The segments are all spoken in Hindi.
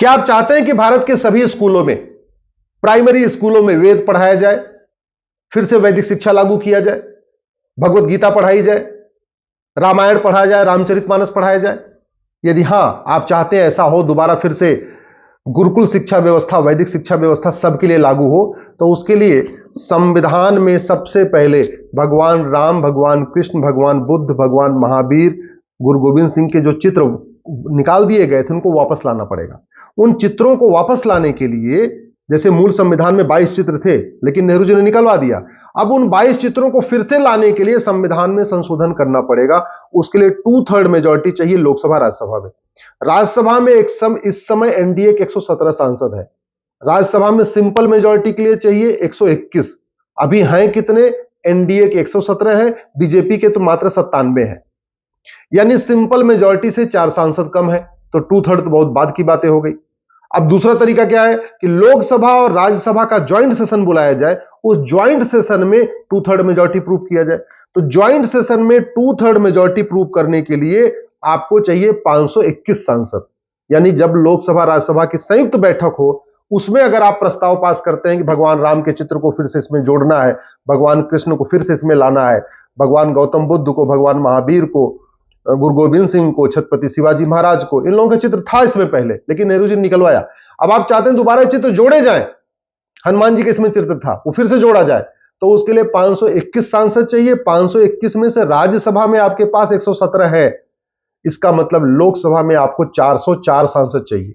क्या आप चाहते हैं कि भारत के सभी स्कूलों में, प्राइमरी स्कूलों में वेद पढ़ाया जाए, फिर से वैदिक शिक्षा लागू किया जाए, भगवत गीता पढ़ाई जाए, रामायण पढ़ाया जाए, रामचरितमानस पढ़ाया जाए? यदि हां आप चाहते हैं ऐसा हो, दोबारा फिर से गुरुकुल शिक्षा व्यवस्था, वैदिक शिक्षा व्यवस्था सबके लिए लागू हो, तो उसके लिए संविधान में सबसे पहले भगवान राम, भगवान कृष्ण, भगवान बुद्ध, भगवान महावीर, गुरु गोविंद सिंह के जो चित्र निकाल दिए गए थे उनको वापस लाना पड़ेगा। उन चित्रों को वापस लाने के लिए, जैसे मूल संविधान में 22 चित्र थे लेकिन नेहरू जी ने निकलवा दिया, अब उन 22 चित्रों को फिर से लाने के लिए संविधान में संशोधन करना पड़ेगा। उसके लिए 2/3 मेजॉरिटी चाहिए लोकसभा राज्यसभा में। राज्यसभा में इस समय एनडीए के 117 सांसद है। राज्यसभा में सिंपल मेजॉरिटी के लिए चाहिए 121। अभी हैं कितने? एनडीए के 117 है, बीजेपी के तो मात्र 97 है। यानी सिंपल मेजॉरिटी से 4 सांसद कम है, तो 2/3 तो बहुत बाद की बातें हो गई। अब दूसरा तरीका क्या है कि लोकसभा और राज्यसभा का ज्वाइंट सेशन बुलाया जाए, उस ज्वाइंट सेशन में 2/3 मेजॉरिटी प्रूव किया जाए। तो ज्वाइंट सेशन में 2/3 मेजॉरिटी प्रूव करने के लिए आपको चाहिए 521 सांसद। यानी जब लोकसभा राज्यसभा की संयुक्त बैठक हो, उसमें अगर आप प्रस्ताव पास करते हैं कि भगवान राम के चित्र को फिर से इसमें जोड़ना है, भगवान कृष्ण को फिर से इसमें लाना है, भगवान गौतम बुद्ध को, भगवान महावीर को, गुरु गोविंद सिंह को, छत्रपति शिवाजी महाराज को, इन लोगों का चित्र था इसमें पहले लेकिन नेहरू जी ने निकलवाया। अब आप चाहते हैं दोबारा चित्र जोड़े जाएं, हनुमान जी के इसमें चित्र था वो फिर से जोड़ा जाए, तो उसके लिए 521 सांसद चाहिए। 521 में से राज्यसभा में आपके पास 117 है, इसका मतलब लोकसभा में आपको 404 सांसद चाहिए।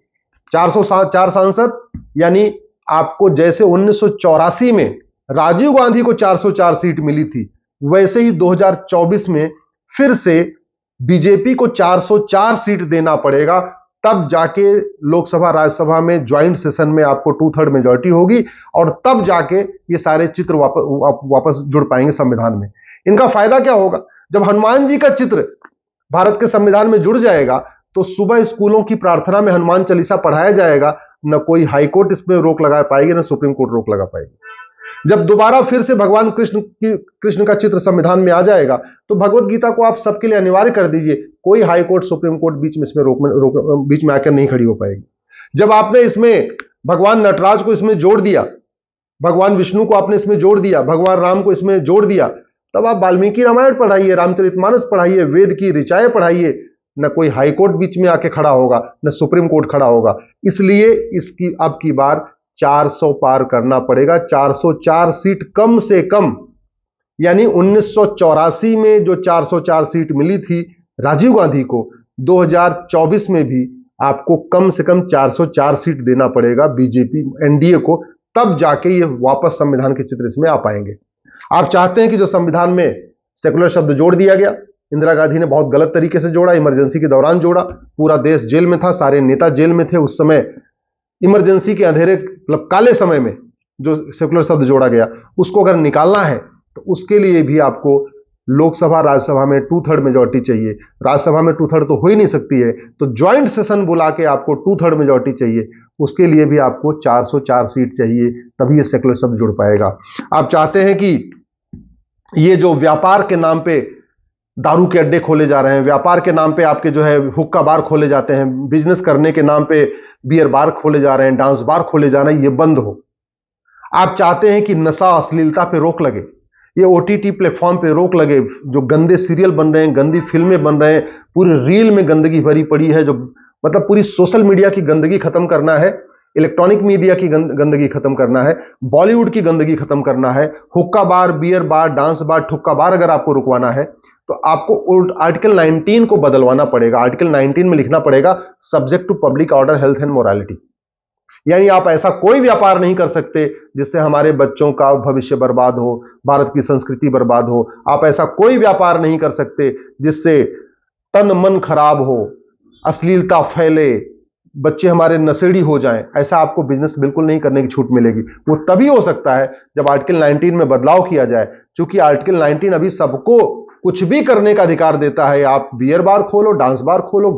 404 सांसद, यानी आपको जैसे 1984 में राजीव गांधी को 404 सीट मिली थी, वैसे ही 2024 में फिर से बीजेपी को 404 सीट देना पड़ेगा, तब जाके लोकसभा राज्यसभा में ज्वाइंट सेशन में आपको 2/3 मेजॉरिटी होगी और तब जाके ये सारे चित्र वापस जुड़ पाएंगे संविधान में। इनका फायदा क्या होगा? जब हनुमान जी का चित्र भारत के संविधान में जुड़ जाएगा तो सुबह स्कूलों की प्रार्थना में हनुमान चालीसा पढ़ाया जाएगा, न कोई हाईकोर्ट इसमें रोक लगा पाएगी, न सुप्रीम कोर्ट रोक लगा पाएगी। जब दोबारा फिर से भगवान कृष्ण का चित्र संविधान में आ जाएगा तो भगवत गीता को आप सबके लिए अनिवार्य कर दीजिए, कोई हाई कोर्ट, सुप्रीम कोर्ट बीच में इसमें बीच में आकर नहीं खड़ी हो पाएगी। जब आपने इसमें भगवान नटराज को इसमें जोड़ दिया, भगवान विष्णु को आपने इसमें जोड़ दिया, भगवान राम को इसमें जोड़ दिया, तब आप वाल्मीकि रामायण पढ़ाइए, रामचरितमानस पढ़ाइए, वेद की ऋचाएं पढ़ाइए, न कोई हाई कोर्ट बीच में आके खड़ा होगा, न सुप्रीम कोर्ट खड़ा होगा। इसलिए इसकी अब की बार 400 पार करना पड़ेगा, 404 सीट कम से कम। यानी 1984 में जो 404 सीट मिली थी राजीव गांधी को, 2024 में भी आपको कम से कम 404 सीट देना पड़ेगा बीजेपी एनडीए को, तब जाके ये वापस संविधान के चित्र इसमें आ पाएंगे। आप चाहते हैं कि जो संविधान में सेकुलर शब्द जोड़ दिया गया, इंदिरा गांधी ने बहुत गलत तरीके से जोड़ा, इमरजेंसी के दौरान जोड़ा, पूरा देश जेल में था, सारे नेता जेल में थे उस समय, इमरजेंसी के अंधेरे मतलब काले समय में जो सेकुलर शब्द जोड़ा गया, उसको अगर निकालना है तो उसके लिए भी आपको लोकसभा राज्यसभा में 2/3 मेजॉरिटी चाहिए। राज्यसभा में 2/3 तो हो ही नहीं सकती है, तो ज्वाइंट सेशन बुला के आपको 2/3 मेजॉरिटी चाहिए, उसके लिए भी आपको 404 सीट चाहिए, तभी ये सेकुलर शब्द जुड़ पाएगा। आप चाहते हैं कि ये जो व्यापार के नाम पे दारू के अड्डे खोले जा रहे हैं, व्यापार के नाम पे आपके जो है हुक्का बार खोले जाते हैं, बिजनेस करने के नाम पे बियर बार खोले जा रहे हैं, डांस बार खोले जा रहे हैं, ये बंद हो। आप चाहते हैं कि नशा, अश्लीलता पे रोक लगे, ये ओटीटी प्लेटफॉर्म पे रोक लगे, जो गंदे सीरियल बन रहे हैं, गंदी फिल्में बन रहे हैं, पूरी रील में गंदगी भरी पड़ी है, जो मतलब पूरी सोशल मीडिया की गंदगी खत्म करना है, इलेक्ट्रॉनिक मीडिया की गंदगी खत्म करना है, बॉलीवुड की गंदगी खत्म करना है, हुक्का बार, बियर बार, डांस बार, ठुक्का बार अगर आपको रुकवाना है तो आपको आर्टिकल 19 को बदलवाना पड़ेगा। आर्टिकल 19 में लिखना पड़ेगा subject to public order, health and morality. यानी आप ऐसा कोई व्यापार नहीं कर सकते जिससे हमारे बच्चों का भविष्य बर्बाद हो, भारत की संस्कृति बर्बाद हो। आप ऐसा कोई व्यापार नहीं कर सकते जिससे तन मन खराब हो, अश्लीलता फैले, बच्चे हमारे नशेड़ी हो जाएं। ऐसा आपको बिजनेस बिल्कुल नहीं करने की छूट मिलेगी। वो तभी हो सकता है जब आर्टिकल 19 में बदलाव किया जाए, क्योंकि आर्टिकल 19 अभी सबको कुछ भी करने का अधिकार देता है। आप बियर बार खोलो, डांस बार खोलो,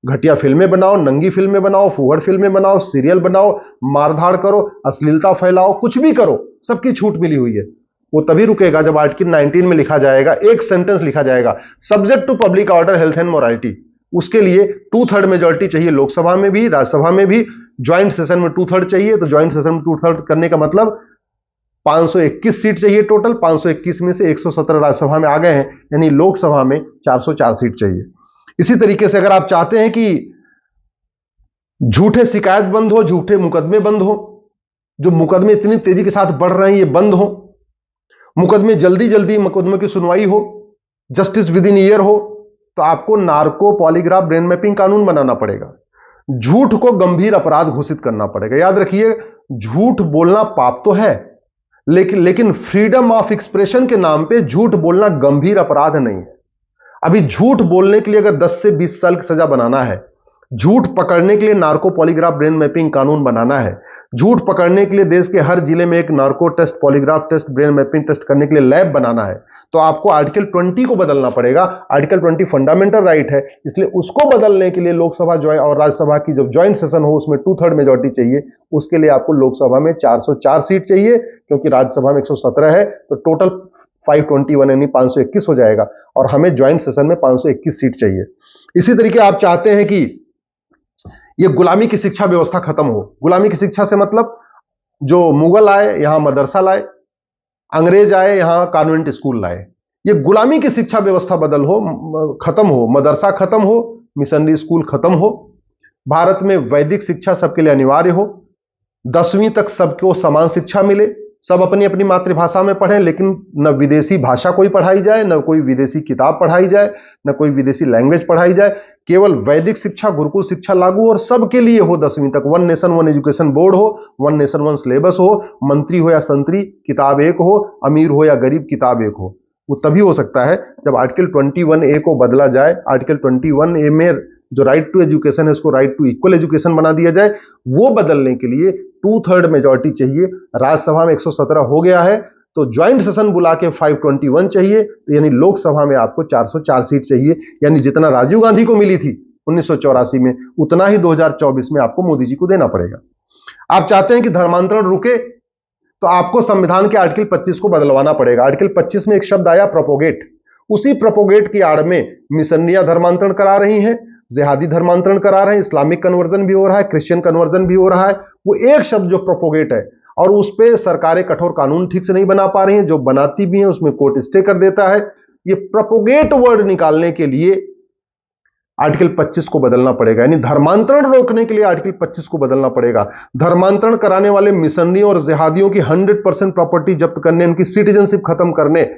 घटिया फिल्में बनाओ, नंगी फिल्में बनाओ, फूहड़ फिल्में बनाओ, सीरियल बनाओ, मारधाड़ करो, अश्लीलता फैलाओ, कुछ भी करो, सबकी छूट मिली हुई है। वो तभी रुकेगा जब आर्टिकल 19 में लिखा जाएगा, एक सेंटेंस लिखा जाएगा, subject to public order, health and morality. उसके लिए 2/3 मेजॉरिटी चाहिए लोकसभा में भी, राज्यसभा में भी। ज्वाइंट सेशन में 2/3 चाहिए, तो ज्वाइंट सेशन में 2/3 करने का मतलब 521 सीट चाहिए टोटल। 521 में से 117 राज्यसभा में आ गए हैं, यानी लोकसभा में 404 सीट चाहिए। इसी तरीके से अगर आप चाहते हैं कि झूठे शिकायत बंद हो, झूठे मुकदमे बंद हो, जो मुकदमे इतनी तेजी के साथ बढ़ रहे हैं ये बंद हो, मुकदमे जल्दी जल्दी मुकदमे की सुनवाई हो, जस्टिस विद इन ईयर हो, तो आपको नार्को पॉलीग्राफ ब्रेन मैपिंग कानून बनाना पड़ेगा। झूठ को गंभीर अपराध घोषित करना पड़ेगा। याद रखिए, झूठ बोलना पाप तो है, लेकिन फ्रीडम ऑफ एक्सप्रेशन के नाम पे झूठ बोलना गंभीर अपराध नहीं है। अभी झूठ बोलने के लिए अगर 10 से 20 साल की सजा बनाना है, झूठ पकड़ने के लिए नार्को पॉलीग्राफ ब्रेन मैपिंग कानून बनाना है, झूठ पकड़ने के लिए देश के हर जिले में एक narco test, polygraph test, brain mapping test करने के लिए लैब बनाना है, तो आपको आर्टिकल 20 को बदलना पड़ेगा। आर्टिकल 20 फंडामेंटल राइट है, इसलिए उसको बदलने के लिए लोकसभा और राज्यसभा की जब ज्वाइंट सेशन हो उसमें 2/3 मेजॉरिटी चाहिए। उसके लिए आपको लोकसभा में 404 सीट चाहिए, क्योंकि राज्यसभा में 117 है, तो टोटल 521 यानी 521 हो जाएगा, और हमें ज्वाइंट सेशन में 521 सीट चाहिए। इसी तरीके आप चाहते हैं कि यह गुलामी की शिक्षा व्यवस्था खत्म हो। गुलामी की शिक्षा से मतलब जो मुगल आए यहां मदरसा लाए, अंग्रेज आए यहां कॉन्वेंट स्कूल लाए, ये गुलामी की शिक्षा व्यवस्था खत्म हो, मदरसा खत्म हो, मिशनरी स्कूल खत्म हो, भारत में वैदिक शिक्षा सबके लिए अनिवार्य हो, 10वीं तक सबको समान शिक्षा मिले, सब अपनी अपनी मातृभाषा में पढ़ें, लेकिन न विदेशी भाषा कोई पढ़ाई जाए, न कोई विदेशी किताब पढ़ाई जाए, न कोई विदेशी लैंग्वेज पढ़ाई जाए, केवल वैदिक शिक्षा, गुरुकुल शिक्षा लागू और सबके लिए हो 10वीं तक। 1 नेशन 1 एजुकेशन बोर्ड हो, 1 नेशन 1 सिलेबस हो, मंत्री हो या संतरी किताब एक हो, अमीर हो या गरीब किताब एक हो। वो तभी हो सकता है जब आर्टिकल 21A को बदला जाए। आर्टिकल 21A में जो राइट टू एजुकेशन है उसको राइट टू इक्वल एजुकेशन बना दिया जाए। वो बदलने के लिए 2/3 मेजॉरिटी चाहिए। राज्यसभा में 117 हो गया है, तो ज्वाइंट सेशन बुला के 521 चाहिए, तो यानी लोकसभा में आपको 404 सीट चाहिए, यानी जितना राजीव गांधी को मिली थी 1984 में, उतना ही 2024 में आपको मोदी जी को देना पड़ेगा। आप चाहते हैं कि धर्मांतरण रुके, तो आपको संविधान के आर्टिकल 25 को बदलवाना पड़ेगा। आर्टिकल 25 में एक शब्द आया प्रोपोगेट, उसी प्रोपोगेट की आड़ में मिशनरियां धर्मांतरण करा रही हैं, जिहादी धर्मांतरण करा रहे हैं, इस्लामिक कन्वर्जन भी हो रहा है, क्रिश्चियन कन्वर्जन भी हो रहा है। वो एक शब्द जो प्रोपोगेट है, और उस पे सरकारें कठोर कानून ठीक से नहीं बना पा रही हैं, जो बनाती भी हैं उसमें कोर्ट स्टे कर देता है। ये प्रोपोगेट वर्ड निकालने के लिए आर्टिकल 25 को बदलना पड़ेगा, यानी धर्मांतरण रोकने के लिए आर्टिकल 25 को बदलना पड़ेगा। धर्मांतरण कराने वाले मिशनरियों और जिहादियों की 100% प्रॉपर्टी जब्त करने, उनकी सिटीजनशिप खत्म करने,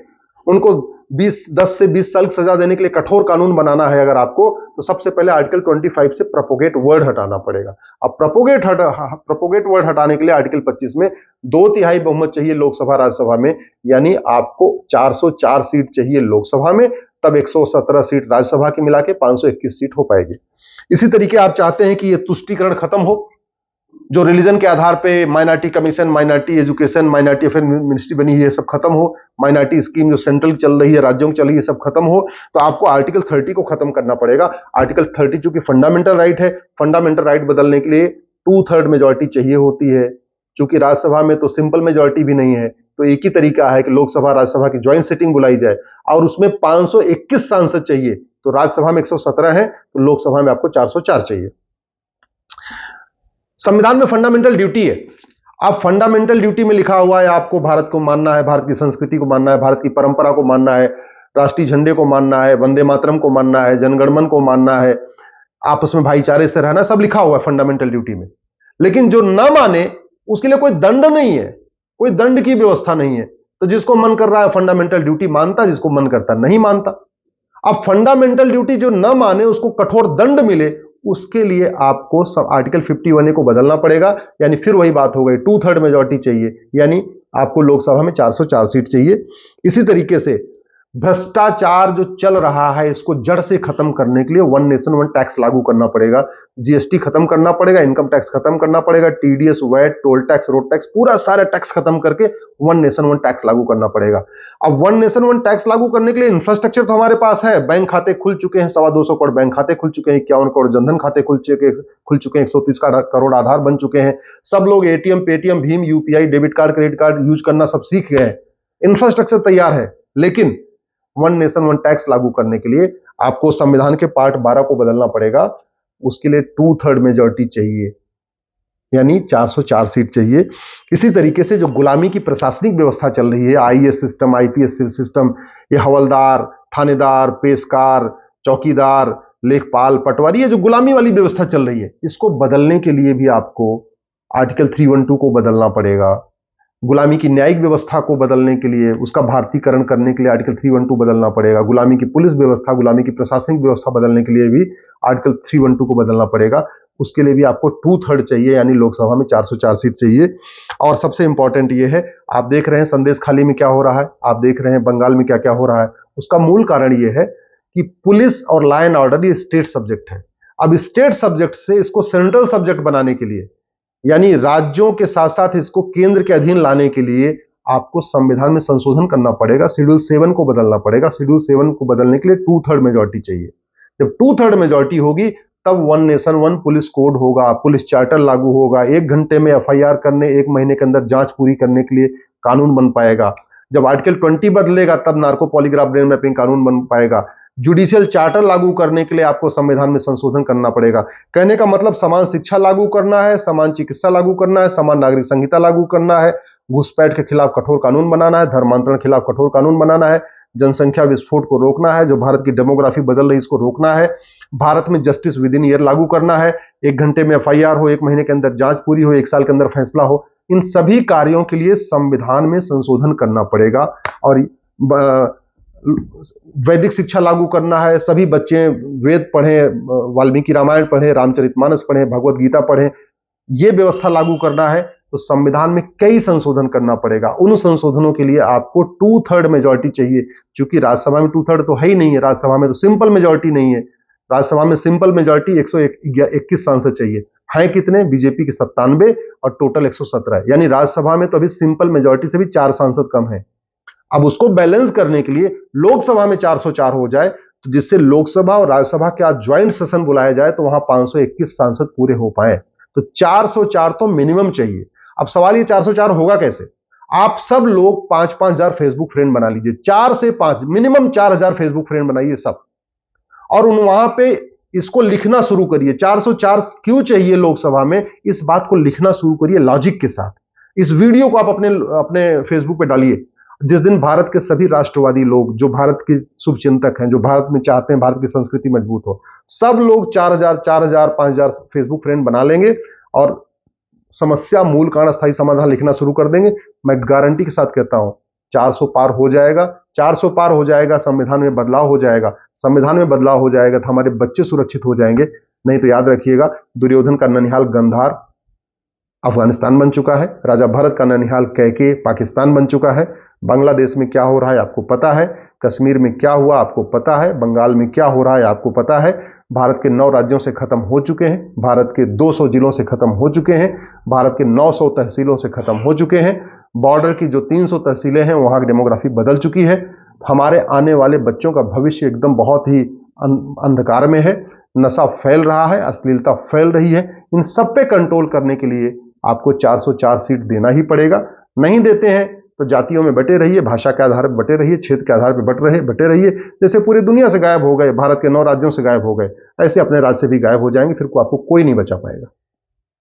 उनको 10 से 20 साल की सजा देने के लिए कठोर कानून बनाना है अगर आपको, तो सबसे पहले आर्टिकल 25 से प्रोपोगेट वर्ड हटाना पड़ेगा। अब प्रोपोगेट वर्ड हटाने के लिए आर्टिकल 25 में 2/3 बहुमत चाहिए लोकसभा राज्यसभा में, यानी आपको 404 सीट चाहिए लोकसभा में, तब 117 सीट राज्यसभा की मिला के 521 सीट हो पाएगी। इसी तरीके आप चाहते हैं कि यह तुष्टीकरण खत्म हो, जो रिलीजन के आधार पे minority commission, minority education, minority affair ministry बनी है, ये सब खत्म हो, माइनॉरिटी स्कीम जो सेंट्रल चल रही है, राज्यों की चल रही है, सब खत्म हो, तो आपको आर्टिकल 30 को खत्म करना पड़ेगा। आर्टिकल 30 चूंकि फंडामेंटल राइट है, फंडामेंटल राइट बदलने के लिए 2/3 मेजॉरिटी चाहिए होती है। चूंकि राज्यसभा में तो सिंपल मेजॉरिटी भी नहीं है, तो एक ही तरीका है कि लोकसभा राज्यसभा की ज्वाइंट सिटिंग बुलाई जाए, और उसमें 521 सांसद चाहिए। तो राज्यसभा में 117 है, तो लोकसभा में आपको 404 चाहिए। संविधान में फंडामेंटल ड्यूटी है। अब फंडामेंटल ड्यूटी में लिखा हुआ है आपको भारत को मानना है, भारत की संस्कृति को मानना है, भारत की परंपरा को मानना है, राष्ट्रीय झंडे को मानना है, वंदे मातरम को मानना है, जनगणमन को मानना है, आपस में भाईचारे से रहना, सब लिखा हुआ है फंडामेंटल ड्यूटी में। लेकिन जो ना माने उसके लिए कोई दंड नहीं है, कोई दंड की व्यवस्था नहीं है। तो जिसको मन कर रहा है फंडामेंटल ड्यूटी मानता, जिसको मन करता नहीं मानता। अब फंडामेंटल ड्यूटी जो ना माने उसको कठोर दंड मिले, उसके लिए आपको आर्टिकल 51A को बदलना पड़ेगा, यानी फिर वही बात हो गई, 2/3 मेजॉरिटी चाहिए, यानी आपको लोकसभा में 404 सीट चाहिए। इसी तरीके से भ्रष्टाचार जो चल रहा है इसको जड़ से खत्म करने के लिए 1 नेशन 1 टैक्स लागू करना पड़ेगा। जीएसटी खत्म करना पड़ेगा, इनकम टैक्स खत्म करना पड़ेगा, TDS, VAT, toll tax, road tax, पूरा सारा टैक्स खत्म करके 1 नेशन 1 टैक्स लागू करना पड़ेगा। अब 1 नेशन 1 टैक्स लागू करने के लिए इंफ्रास्ट्रक्चर तो हमारे पास है, बैंक खाते खुल चुके हैं, 225 करोड़ बैंक खाते खुल चुके हैं, 51 करोड़ जनधन खाते खुल चुके हैं, 130 करोड़ आधार बन चुके हैं, सब लोग ATM, Paytm, Bhim, UPI, debit card, credit card use करना सब सीख गए हैं, इंफ्रास्ट्रक्चर तैयार है। लेकिन 1 नेशन 1 टैक्स लागू करने के लिए आपको संविधान के पार्ट 12 को बदलना पड़ेगा। उसके लिए 2/3 मेजॉरिटी चाहिए, यानी 404 सीट चाहिए। इसी तरीके से जो गुलामी की प्रशासनिक व्यवस्था चल रही है, आईएएस सिस्टम, आईपीएस सिस्टम, ये हवलदार, थानेदार, पेशकार, चौकीदार, लेखपाल, पटवारी, ये जो गुलामी वाली व्यवस्था चल रही है, इसको बदलने के लिए भी आपको आर्टिकल 312 को बदलना पड़ेगा। गुलामी की न्यायिक व्यवस्था को बदलने के लिए, उसका भारतीकरण करने के लिए आर्टिकल 312 बदलना पड़ेगा। गुलामी की पुलिस व्यवस्था, गुलामी की प्रशासनिक व्यवस्था बदलने के लिए भी आर्टिकल 312 को बदलना पड़ेगा। उसके लिए भी आपको 2/3 चाहिए, यानी लोकसभा में 404 सीट चाहिए। और सबसे इंपॉर्टेंट ये है, आप देख रहे हैं संदेश खाली में क्या हो रहा है, आप देख रहे हैं बंगाल में क्या क्या हो रहा है। उसका मूल कारण ये है कि पुलिस और लॉ एंड ऑर्डर ये स्टेट सब्जेक्ट है। अब स्टेट सब्जेक्ट से इसको सेंट्रल सब्जेक्ट बनाने के लिए, यानी राज्यों के साथ साथ इसको केंद्र के अधीन लाने के लिए आपको संविधान में संशोधन करना पड़ेगा। शेड्यूल 7 को बदलना पड़ेगा। शेड्यूल 7 को बदलने के लिए 2/3 मेजॉरिटी चाहिए। जब 2/3 मेजॉरिटी होगी तब 1 नेशन 1 पुलिस कोड होगा, पुलिस चार्टर लागू होगा, 1 घंटे में एफआईआर करने, 1 महीने के अंदर जांच पूरी करने के लिए कानून बन पाएगा। जब आर्टिकल 20 बदलेगा तब नार्को पॉलीग्राफ ब्रेन मैपिंग कानून बन पाएगा। जुडिशियल चार्टर लागू करने के लिए आपको संविधान में संशोधन करना पड़ेगा। कहने का मतलब समान शिक्षा लागू करना है, समान चिकित्सा लागू करना है, समान नागरिक संहिता लागू करना है, घुसपैठ के खिलाफ कठोर कानून बनाना है, धर्मांतरण के खिलाफ कठोर कानून बनाना है, जनसंख्या विस्फोट को रोकना है, जो भारत की डेमोग्राफी बदल रही है इसको रोकना है, भारत में जस्टिस विद इन ईयर लागू करना है, 1 घंटे में एफआईआर हो, 1 महीने के अंदर जांच पूरी हो, 1 साल के अंदर फैसला हो। इन सभी कार्यों के लिए संविधान में संशोधन करना पड़ेगा। और वैदिक शिक्षा लागू करना है, सभी बच्चे वेद पढ़ें, वाल्मीकि रामायण पढ़ें, रामचरितमानस पढ़ें, भगवत गीता पढ़ें, यह व्यवस्था लागू करना है तो संविधान में कई संशोधन करना पड़ेगा। उन संशोधनों के लिए आपको 2/3 मेजॉरिटी चाहिए। क्योंकि राज्यसभा में 2/3 तो है ही नहीं है, राज्यसभा में तो सिंपल मेजॉरिटी नहीं है। राज्यसभा में सिंपल मेजॉरिटी 121 सांसद चाहिए। हैं कितने? बीजेपी के 97 और टोटल 117, यानी राज्यसभा में तो अभी सिंपल मेजॉरिटी से भी 4 सांसद कम है। अब उसको बैलेंस करने के लिए लोकसभा में 404 हो जाए, तो जिससे लोकसभा और राज्यसभा के आज ज्वाइंट सेशन बुलाया जाए तो वहां 521 सांसद पूरे हो पाए। तो 404 तो मिनिमम चाहिए। अब सवाल ये 404 होगा कैसे? आप सब लोग 5-5 हजार फेसबुक फ्रेंड बना लीजिए। 4 से 5 मिनिमम 4000 फेसबुक फ्रेंड बनाइए सब, और वहां पे इसको लिखना शुरू करिए। 404 क्यों चाहिए लोकसभा में, इस बात को लिखना शुरू करिए लॉजिक के साथ। इस वीडियो को आप अपने फेसबुक पे डालिए। जिस दिन भारत के सभी राष्ट्रवादी लोग, जो भारत के शुभचिंतक हैं, जो भारत में चाहते हैं भारत की संस्कृति मजबूत हो, सब लोग 4000, 5000 फेसबुक फ्रेंड बना लेंगे और समस्या, मूल कारण, स्थायी समाधान लिखना शुरू कर देंगे। मैं गारंटी के साथ कहता हूं 400 पार हो जाएगा। 400 पार हो जाएगा, संविधान में बदलाव हो जाएगा। संविधान में बदलाव हो जाएगा तो हमारे बच्चे सुरक्षित हो जाएंगे। नहीं तो याद रखिएगा, दुर्योधन का ननिहाल गंधार अफगानिस्तान बन चुका है, राजा भरत का ननिहाल कैके पाकिस्तान बन चुका है। बांग्लादेश में क्या हो रहा है आपको पता है, कश्मीर में क्या हुआ आपको पता है, बंगाल में क्या हो रहा है आपको पता है। भारत के 9 राज्यों से खत्म हो चुके हैं, भारत के 200 जिलों से खत्म हो चुके हैं, भारत के 900 तहसीलों से खत्म हो चुके हैं। बॉर्डर की जो 300 तहसीलें हैं वहां की डेमोग्राफी बदल चुकी है। हमारे आने वाले बच्चों का भविष्य एकदम बहुत ही अंधकार में है। नशा फैल रहा है, अश्लीलता फैल रही है। इन सब पे कंट्रोल करने के लिए आपको 404 सीट देना ही पड़ेगा। नहीं देते हैं तो जातियों में बटे रहिए, भाषा के आधार पर बटे रहिए, क्षेत्र के आधार पर बटे रहिए। जैसे पूरी दुनिया से गायब हो गए, भारत के 9 राज्यों से गायब हो गए, ऐसे अपने राज्य से भी गायब हो जाएंगे, फिर आपको कोई नहीं बचा पाएगा।